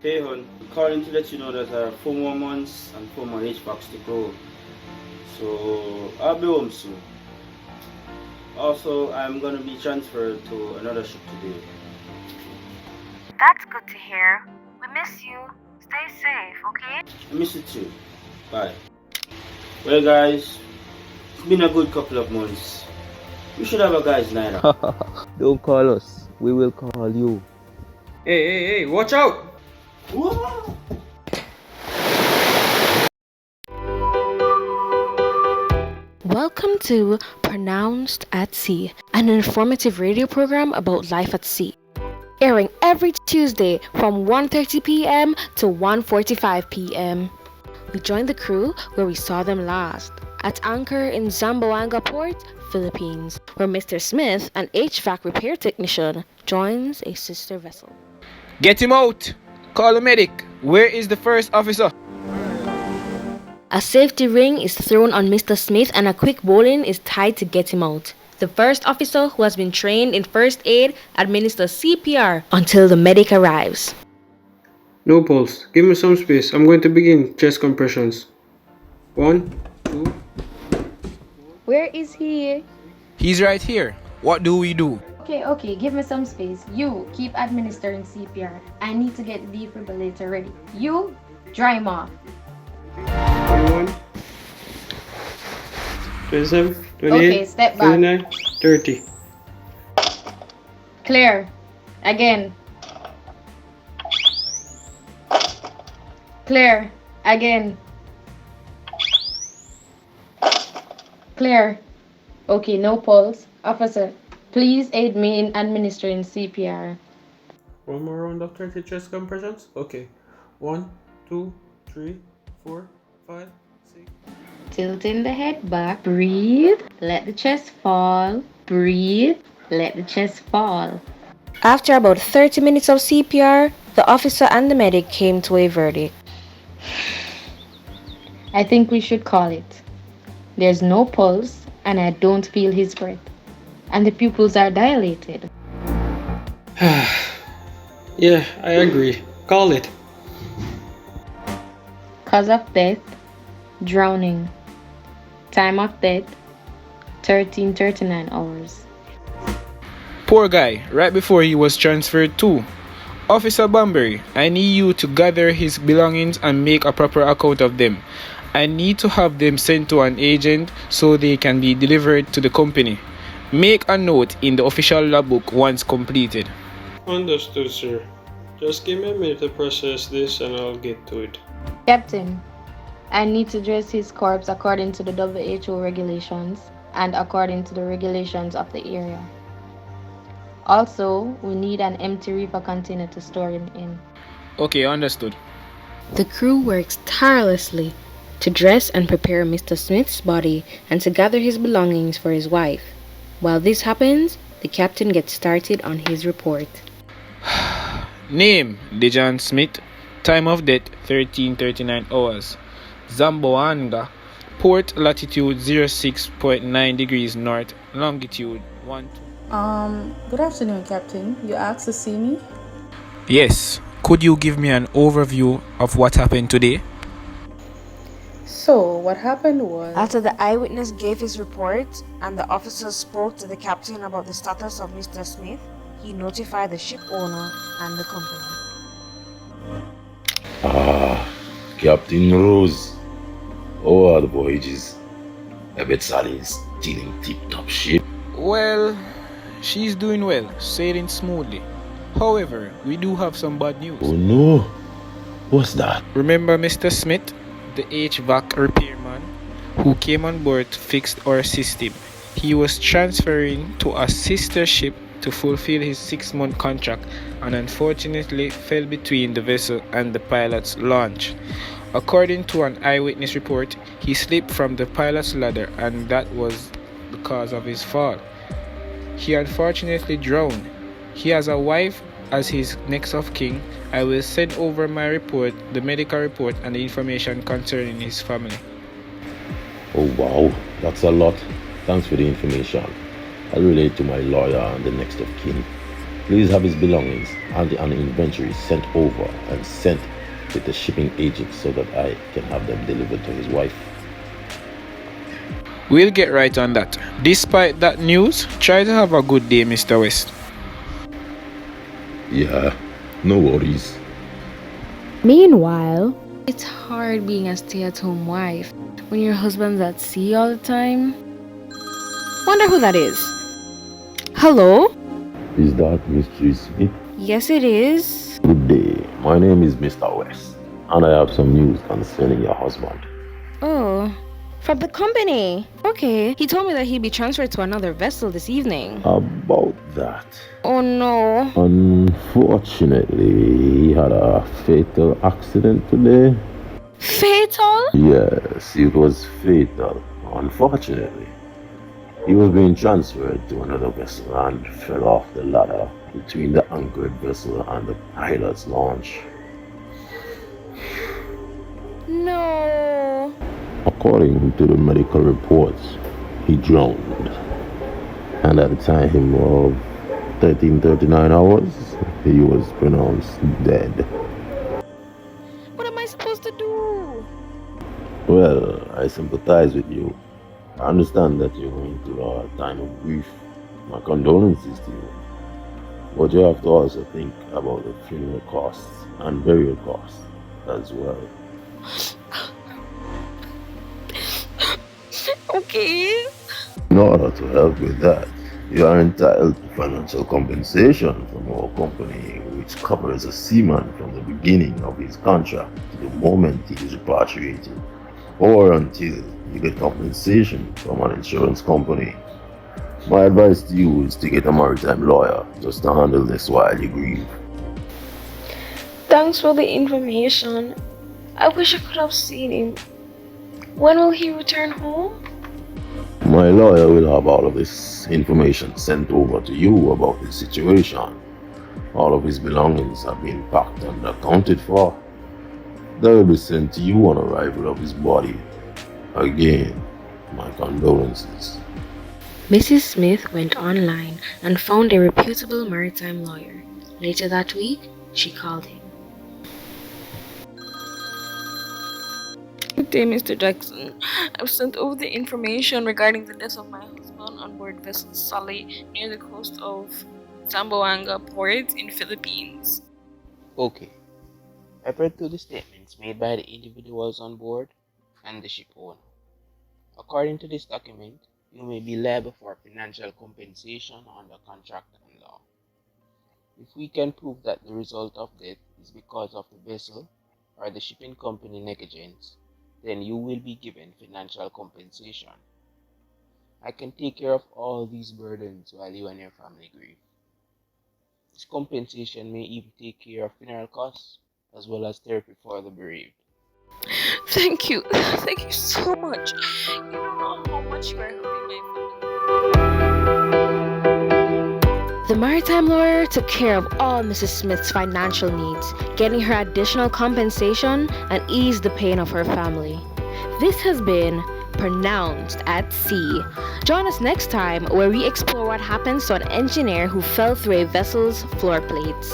Hey hon, I'm calling to let you know that I have 4 more months and 4 more HVACs to go. So I'll be home soon. Also, I'm gonna be transferred to another ship today. That's good to hear. We miss you. Stay safe, okay? I miss you too. Bye. Well guys, it's been a good couple of months. We should have a guys' night out. Don't call us. We will call you. Hey, watch out! Whoa! Welcome to Pronounced at Sea, an informative radio program about life at sea. Airing every Tuesday from 1:30 p.m. to 1:45 p.m. We joined the crew where we saw them last, at anchor in Zamboanga Port, Philippines, where Mr. Smith, an HVAC repair technician, joins a sister vessel. Get him out! Call a medic. Where is the first officer? A safety ring is thrown on Mr. Smith and a quick bowline is tied to get him out. The first officer, who has been trained in first aid, administers CPR until the medic arrives. No pulse. Give me some space. I'm going to begin chest compressions. 1, 2. Where is he? He's right here. What do we do? Okay, give me some space. You keep administering CPR. I need to get the defibrillator ready. You dry him off. 21, 27, 28, Okay, step back. 29, 30. Clear. Again. Clear. Again. Clear. Okay, no pulse. Officer, please aid me in administering CPR. One more round of 30 chest compressions. Okay. 1, 2, 3, 4, 5, 6. Tilting the head back. Breathe. Let the chest fall. Breathe. Let the chest fall. After about 30 minutes of CPR, the officer and the medic came to a verdict. I think we should call it. There's no pulse and I don't feel his breath. And the pupils are dilated. Yeah, I agree. Call it. Cause of death, drowning. Time of death, 13:39 hours. Poor guy, right before he was transferred to. Officer Bunbury, I need you to gather his belongings and make a proper account of them. I need to have them sent to an agent so they can be delivered to the company. Make a note in the official logbook once completed. Understood, sir. Just give me a minute to process this and I'll get to it. Captain, I need to dress his corpse according to the WHO regulations and according to the regulations of the area. Also, we need an empty reefer container to store him in. Okay, understood. The crew works tirelessly to dress and prepare Mr. Smith's body and to gather his belongings for his wife. While this happens, the captain gets started on his report. Name, Dejan Smith. Time of death, 13:39 hours. Zamboanga. Port latitude 06.9 degrees north. Longitude 1. Good afternoon, Captain. You asked to see me? Yes. Could you give me an overview of what happened today? So, what happened was... After the eyewitness gave his report and the officer spoke to the captain about the status of Mr. Smith, he notified the ship owner and the company. Captain Rose. How are the voyages? I bet Sally is still in tip-top shape. Well, she's doing well, sailing smoothly. However, we do have some bad news. Oh no. What's that? Remember Mr. Smith, the HVAC repairman, who came on board to fix our system? He was transferring to a sister ship to fulfill his 6-month contract and unfortunately fell between the vessel and the pilot's launch. According to an eyewitness report, he slipped from the pilot's ladder and that was the cause of his fall. He unfortunately drowned. He has a wife as his next of kin. I will send over my report, the medical report, and the information concerning his family. Oh wow, that's a lot. Thanks for the information. I'll relay it to my lawyer and the next of kin. Please have his belongings and the inventory sent over and sent with the shipping agent so that I can have them delivered to his wife. We'll get right on that. Despite that news, try to have a good day, Mr. West. Yeah, no worries. Meanwhile, it's hard being a stay-at-home wife when your husband's at sea all the time. Wonder who that is. Hello? Is that Mr. Smith? Yes, it is. Good day. My name is Mr. West, and I have some news concerning your husband. Oh, from the company. Okay. He told me that he'd be transferred to another vessel this evening. About that. Oh no. Unfortunately, he had a fatal accident today. Fatal? Yes, it was fatal. Unfortunately, he was being transferred to another vessel and fell off the ladder between the anchored vessel and the pilot's launch. No. According to the medical reports, he drowned. And at the time of 1339 hours, he was pronounced dead. What am I supposed to do? Well, I sympathize with you. I understand that you're going through a time of grief. My condolences to you. But you have to also think about the funeral costs and burial costs as well. Okay. In order to help with that, you are entitled to financial compensation from our company, which covers a seaman from the beginning of his contract to the moment he is repatriated, or until you get compensation from an insurance company. My advice to you is to get a maritime lawyer just to handle this while you grieve. Thanks for the information. I wish I could have seen him. When will he return home? My lawyer will have all of this information sent over to you about the situation. All of his belongings have been packed and accounted for. They will be sent to you on arrival of his body. Again, my condolences. Mrs. Smith went online and found a reputable maritime lawyer. Later that week, she called him. Good day, Mr. Jackson. I've sent over the information regarding the death of my husband on board vessel Sully near the coast of Zamboanga Port in Philippines. Okay. I've read through the statements made by the individuals on board and the ship owner. According to this document, you may be liable for financial compensation under contract and law. If we can prove that the result of death is because of the vessel or the shipping company negligence, then you will be given financial compensation. I can take care of all these burdens while you and your family grieve. This compensation may even take care of funeral costs as well as therapy for the bereaved. Thank you. Thank you so much. You don't know how much you are helping my family. The maritime lawyer took care of all Mrs. Smith's financial needs, getting her additional compensation and eased the pain of her family. This has been Pronounced at Sea. Join us next time where we explore what happens to an engineer who fell through a vessel's floor plates.